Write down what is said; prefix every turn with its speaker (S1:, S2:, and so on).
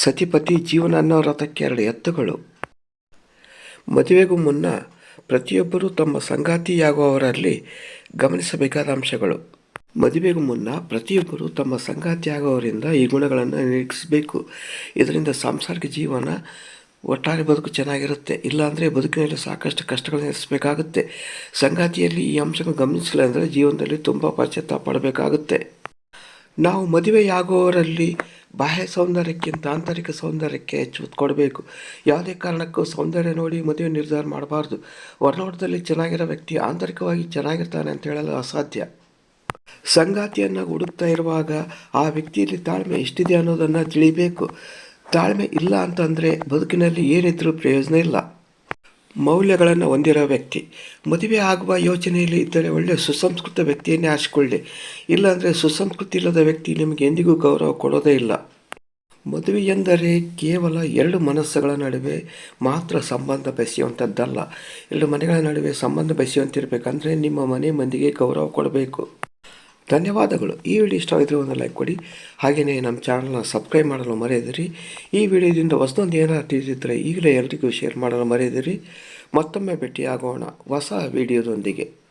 S1: ಸತಿಪತಿ ಜೀವನ ಅನ್ನೋ ರಥಕ್ಕೆ ಎರಡು ಎತ್ತುಗಳು. ಮದುವೆಗೂ ಮುನ್ನ ಪ್ರತಿಯೊಬ್ಬರೂ ತಮ್ಮ ಸಂಗಾತಿಯಾಗುವವರಲ್ಲಿ ಗಮನಿಸಬೇಕಾದ ಅಂಶಗಳು. ಮದುವೆಗೂ ಮುನ್ನ ಪ್ರತಿಯೊಬ್ಬರು ತಮ್ಮ ಸಂಗಾತಿಯಾಗುವವರಿಂದ ಈ ಗುಣಗಳನ್ನು ನಿರೀಕ್ಷಿಸಬೇಕು. ಇದರಿಂದ ಸಾಂಸಾರಿಕ ಜೀವನ ಒಟ್ಟಾರೆ ಬದುಕು ಚೆನ್ನಾಗಿರುತ್ತೆ. ಇಲ್ಲಾಂದರೆ ಬದುಕಿನಲ್ಲಿ ಸಾಕಷ್ಟು ಕಷ್ಟಗಳನ್ನು ಎದುರಿಸಬೇಕಾಗುತ್ತೆ. ಸಂಗಾತಿಯಲ್ಲಿ ಈ ಅಂಶಗಳು ಗಮನಿಸಿಲ್ಲ ಅಂದರೆ ಜೀವನದಲ್ಲಿ ತುಂಬ ಪಶ್ಚಾತ್ತಾಪ ಪಡಬೇಕಾಗುತ್ತೆ. ನಾವು ಮದುವೆಯಾಗುವವರಲ್ಲಿ ಬಾಹ್ಯ ಸೌಂದರ್ಯಕ್ಕಿಂತ ಆಂತರಿಕ ಸೌಂದರ್ಯಕ್ಕೆ ಹೆಚ್ಚು ಒತ್ತು ಕೊಡಬೇಕು. ಯಾವುದೇ ಕಾರಣಕ್ಕೂ ಸೌಂದರ್ಯ ನೋಡಿ ಮದುವೆ ನಿರ್ಧಾರ ಮಾಡಬಾರ್ದು. ಹೊರನೋಟದಲ್ಲಿ ಚೆನ್ನಾಗಿರೋ ವ್ಯಕ್ತಿ ಆಂತರಿಕವಾಗಿ ಚೆನ್ನಾಗಿರ್ತಾನೆ ಅಂತ ಹೇಳಲು ಅಸಾಧ್ಯ. ಸಂಗಾತಿಯನ್ನು ಹುಡುಕ್ತಾ ಇರುವಾಗ ಆ ವ್ಯಕ್ತಿಯಲ್ಲಿ ತಾಳ್ಮೆ ಎಷ್ಟಿದೆ ಅನ್ನೋದನ್ನು ತಿಳಿಬೇಕು. ತಾಳ್ಮೆ ಇಲ್ಲ ಅಂತಂದರೆ ಬದುಕಿನಲ್ಲಿ ಏನಿದ್ರೂ ಪ್ರಯೋಜನ ಇಲ್ಲ. ಮೌಲ್ಯಗಳನ್ನು ಹೊಂದಿರೋ ವ್ಯಕ್ತಿ. ಮದುವೆ ಆಗುವ ಯೋಚನೆಯಲ್ಲಿ ಇದ್ದರೆ ಒಳ್ಳೆಯ ಸುಸಂಸ್ಕೃತ ವ್ಯಕ್ತಿಯನ್ನೇ ಆರಿಸಿಕೊಳ್ಳಿ. ಇಲ್ಲಾಂದರೆ ಸುಸಂಸ್ಕೃತಿ ಇಲ್ಲದ ವ್ಯಕ್ತಿ ನಿಮಗೆ ಎಂದಿಗೂ ಗೌರವ ಕೊಡೋದೇ ಇಲ್ಲ. ಮದುವೆ ಎಂದರೆ ಕೇವಲ ಎರಡು ಮನಸ್ಸುಗಳ ನಡುವೆ ಮಾತ್ರ ಸಂಬಂಧ ಬೆಸೆಯುವಂಥದ್ದಲ್ಲ. ಎರಡು ಮನೆಗಳ ನಡುವೆ ಸಂಬಂಧ ಬೆಸೆಯುವಂತಿರಬೇಕಂದ್ರೆ ನಿಮ್ಮ ಮನೆ ಮಂದಿಗೆ ಗೌರವ ಕೊಡಬೇಕು. ಧನ್ಯವಾದಗಳು. ಈ ವಿಡಿಯೋ ಇಷ್ಟವಾಗಿದ್ದರೆ ಒಂದು ಲೈಕ್ ಕೊಡಿ. ಹಾಗೆಯೇ ನಮ್ಮ ಚಾನಲ್ನ ಸಬ್ಸ್ಕ್ರೈಬ್ ಮಾಡಲು ಮರೆಯದಿರಿ. ಈ ವಿಡಿಯೋದಿಂದ ಹೊಸದೊಂದು ಏನಾದರೂ ತಿಳಿದಿದ್ದರೆ ಈಗಲೇ ಎಲ್ರಿಗೂ ಶೇರ್ ಮಾಡಲು ಮರೆಯದಿರಿ. ಮತ್ತೊಮ್ಮೆ ಭೇಟಿಯಾಗೋಣ ಹೊಸ ವಿಡಿಯೋದೊಂದಿಗೆ.